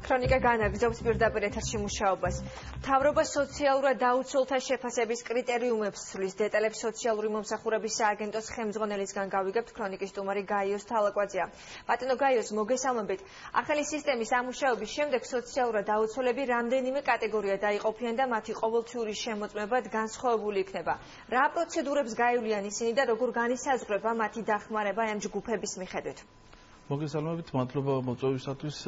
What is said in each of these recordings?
ქრონიკა განაგრძობს პირდაპირ ეთერში მუშაობას. მთავრობა სოციალურად დაუცველთა შეფასების კრიტერიუმებს ცვლის. დეტალებს სოციალური მომსახურების სააგენტოს ხელმძღვანელისგან გავიგებთ. ქრონიკის სტუმარი გაიოს თალაკვაძეა. ბატონო გაიოს, მოგესალმებით. ახალი სისტემის ამუშავების შემდეგ სოციალურად დაუცველები რამდენიმე კატეგორია დაიყოფიან და მათი ყოველთვიური შემოწმება განსხვავებული იქნება. რა პროცედურებს გაივლიან ისინი და როგორ განისაზღვრება მათი დახმარება ამ ჯგუფების მიხედვით? მოგესალმებით, მადლობა მოწვევისათვის.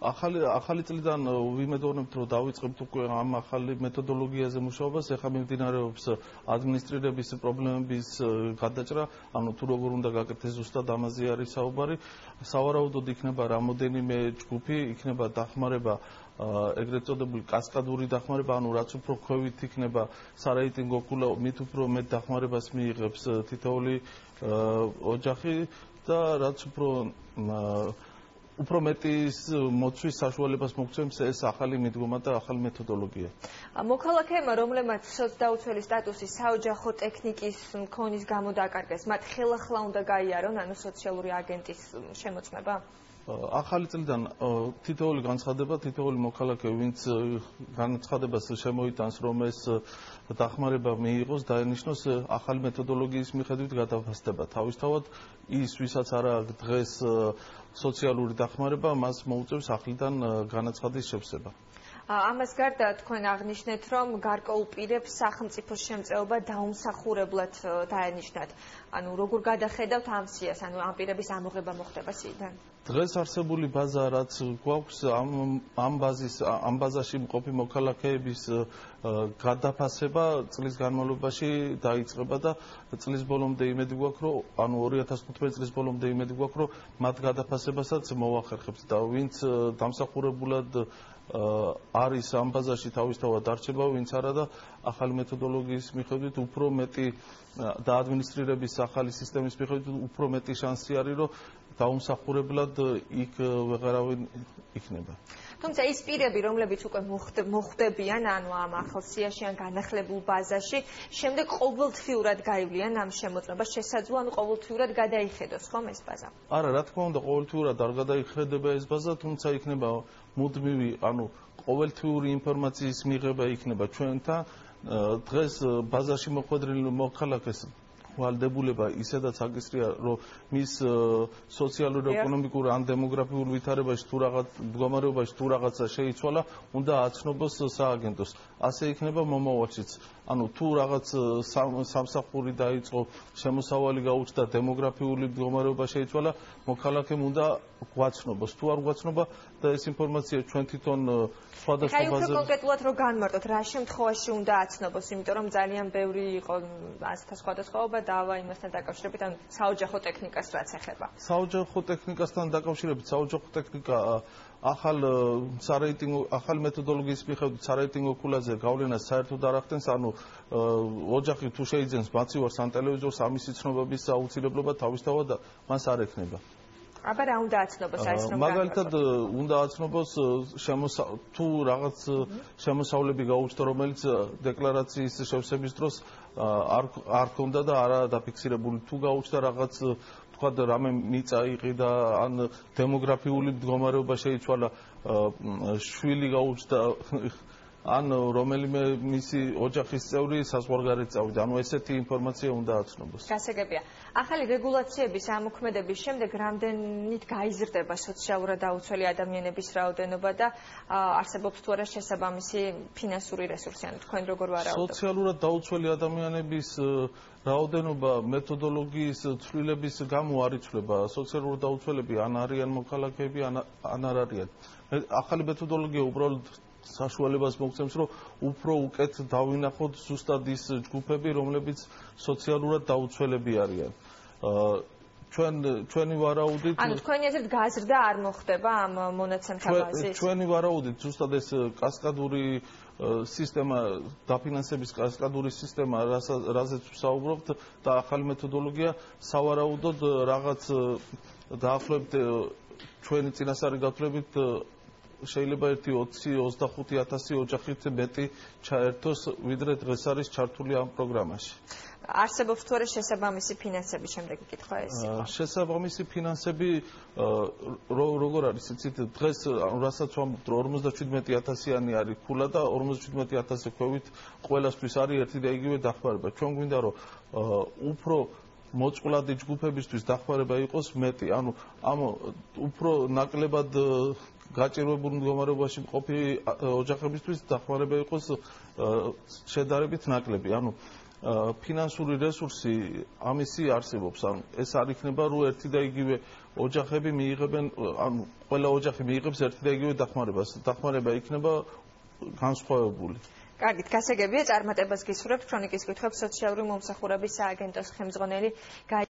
ახალი წლიდან ვიმედოვნებთ, რომ დავიწყებთ უკვე ამ ახალი მეთოდოლოგიაზე მუშაობას. ეხლა მიმდინარეობს ადმინისტრირების პრობლემების გადაჭრა, ანუ თუ როგორ უნდა გაკეთდეს ზუსტად ამაზე არის საუბარი. სავარაუდოდ იქნება რამოდენიმე ჯგუფი, იქნება დახმარება ეგრეთ წოდებული კასკადური დახმარება, ანუ რაც უფრო ქვევით იქნება სარეიტინგო ქულა, მით უფრო მეტ დახმარებას მიიღებს თითოეული ოჯახი და რაც უფრო მეტის მოცვის საშუალებას მოგცემს ეს ახალი მიდგომა და ახალი მეთოდოლოგია. მოქალაქეებმა, რომლებმაც სოცდაუცველი სტატუსის საოჯახო ტექნიკის მქონის გამო დაკარგეს, მათ ხელახლა უნდა გაიარონ, ანუ სოციალური აგენტის შემოწმება? ახალი წლიდან თითოეული განცხადება, თითოეული მოქალაქე, ვინც განცხადებას შემოიტანს, რომ ეს დახმარება მიიღოს, დაენიშნოს ახალი მეთოდოლოგიის მიხედვით გადაფასდება. თავისთავად ის, ვისაც არ აქვს დღეს სოციალური დახმარება, მას მოუწევს ახლიდან განაცხადის შევსება. ამას გარდა თქვენ აღნიშნეთ, რომ გარკვეულ პირებს სახელმწიფოს შემწეობა დაუმსახურებლად დაენიშნათ. ანუ როგორ გადახედავთ ამ სიას, ანუ ამ პირების ამოღება მოხდება სიიდან? დღეს არსებული ბაზა, რაც გვაქვს, ამ ბაზაში მყოფი მოქალაქეების გადაფასება წლის განმავლობაში დაიწყება და წლის ბოლომდე იმედი გვაქვს, რომ ანუ 2015 წლის ბოლომდე იმედი გვაქვს, რომ მათ გადაფასებასაც მოვახერხებთ და ვინც დამსახურებულად არის ამ ბაზაში თავისთავად არჩება, ვინც არა და ახალი მეთოდოლოგიის მიხედვით უფრო მეტი და ადმინისტრირების ახალი სისტემის მიხედვით უფრო მეტი შანსი არის, რომ დაუმსახურებლად იქ ვეღარავინ იქნება. თუმცა ის პირები, რომლებიც უკვე მოხვდებიან, ანუ ამ ახალ სიაში ან განახლებულ ბაზაში, შემდეგ ყოველთვიურად გაივლიან ამ შემოწმებას, შესაძლოა ანუ ყოველთვიურად გადაიხედოს ხომ ეს ბაზა? არა, რა თქმა უნდა, ყოველთვიურად არ გადაიხედება ეს ბაზა, თუმცა იქნება მუდმივი, ანუ ყოველთვიური ინფორმაციის მიღება იქნება ჩვენთან. დღეს ბაზაში მოხვედრილ მოქალაქეს ვალდებულება ისედაც აკისრია, რომ მის სოციალურ-ეკონომიკურ ან დემოგრაფიულ ვითარებაში თუ რაღაც მდგომარეობაში თუ რაღაცა შეიცვალა, უნდა აცნობს სააგენტოს. ასე იქნება მომავალშიც. ანუ თუ რაღაც სამსახური დაიწყო, შემოსავალი გაუჩნდა, დემოგრაფიული მდგომარეობა შეიცვალა, მოქალაქემ უნდა გვაცნობს. თუ არ გვაცნობა და ეს ინფორმაცია ჩვენ თვითონ სხვადასხვა ბაზაზე. აი, უფრო კონკრეტულად რო განმარტოთ, რა შემთხვევაში უნდა აცნობს, იმიტომ რომ ძალიან ბევრი იყო ასთა სხვადასხვაობა დავა იმასთან დაკავშირებით, ან საოჯახო ტექნიკას რაც ეხება. საოჯახო ტექნიკასთან დაკავშირებით, საოჯახო ტექნიკა ახალ მეთოდოლოგიის მიხედვით სარეიტინგო ქულაზე გავლენას საერთოდ არ ახდენს, ანუ ოჯახი თუ შეიძენს მაცივარს ან ტელევიზორს, ამისი ცნობების აუცილებლობა თავისთავად მას არ ექნება. აბა რა უნდა აცნობს ეს რომ მაგალითად უნდა აცნობს თუ რაღაც შემოსავლები გაუჩნდა, რომელიც დეკლარაციის შევსების დროს არ ქონდა და არაა დაფიქსირებული, თუ გაუჩნდა რაღაც თქვა რამე მიწა იყიდა ან დემოგრაფიული მდგომარეობა შეიცვალა, შვილი გაუჩნდა ან რომელიმე მისი ოჯახის წევრი საზღვარგარეთ წავიდა. ანუ ესეთი ინფორმაცია უნდა აცნობს. გასაგებია. ახალი რეგულაციების ამოქმედების შემდეგ რამდენით გაიზრდება სოციალურად დაუცველი ადამიანების რაოდენობა და არსებობს თუ არა შესაბამისი ფინანსური რესურსი, ანუ თქვენ როგორ ვარაუდობთ? სოციალურად დაუცველი ადამიანების რაოდენობა მეთოდოლოგიის ცვლილების გამო არ იცვლება. სოციალურად დაუცველები ან არიან მოქალაქეები, ან არ არიან. ახალი მეთოდოლოგია უბრალოდ საშუალებას მოგცემს, რომ უფრო უკეთ დავინახოთ ზუსტად ის ჯგუფები, რომლებიც სოციალურად დაუცველები არიან. ჩვენი ვარაუდით, ანუ თქვენი აზრით გაზრდა არ მოხდება ამ მონაცემთა ბაზის? ჩვენი ვარაუდით ზუსტად ეს კასკადური სისტემა, დაფინანსების კასკადური სისტემა, რაზეც ვსაუბრობთ და ახალი მეთოდოლოგია სავარაუდოდ რაღაც დაახლოებით ჩვენი წინასწარი გათვლებით შეიძლება 1-20-25 000 ოჯახით მეტი ჩაერთოს, ვიდრე დღეს არის ჩართული ამ პროგრამაში. არსებობს თუ არა შესაბამისი ფინანსები, შემდეგი კითხვა ეს იყო. შესაბამისი ფინანსები როგორ არის იცით დღეს რასაც ვამბობთ 57000-იანი არის ფულა და 57000 ქვევით ყველასთვის არის ერთი და იგივე დახმარება. ჩვენ გვინდა რომ უფრო მოწყვლადი ჯგუფებისთვის დახმარება იყოს მეტი, ანუ ამ უფრო ნაკლებად გაჭირვებულ მდგომარეობაში მყოფი ოჯახებისთვის დახმარება იყოს შედარებით ნაკლები. ანუ ფინანსური რესურსი ამისი არსებობს. ანუ ეს არ იქნება რომ ერთი და იგივე ოჯახები მიიღებენ, ანუ ყველა ოჯახი მიიღებს ერთი და იგივე დახმარებას. დახმარება იქნება განსხვავებული. კარგით, გასაგებია წარმატებას გისურვებთ ქრონიკის კითხვებს სოციალური მომსახურების სააგენტოს ხელმძღვანელი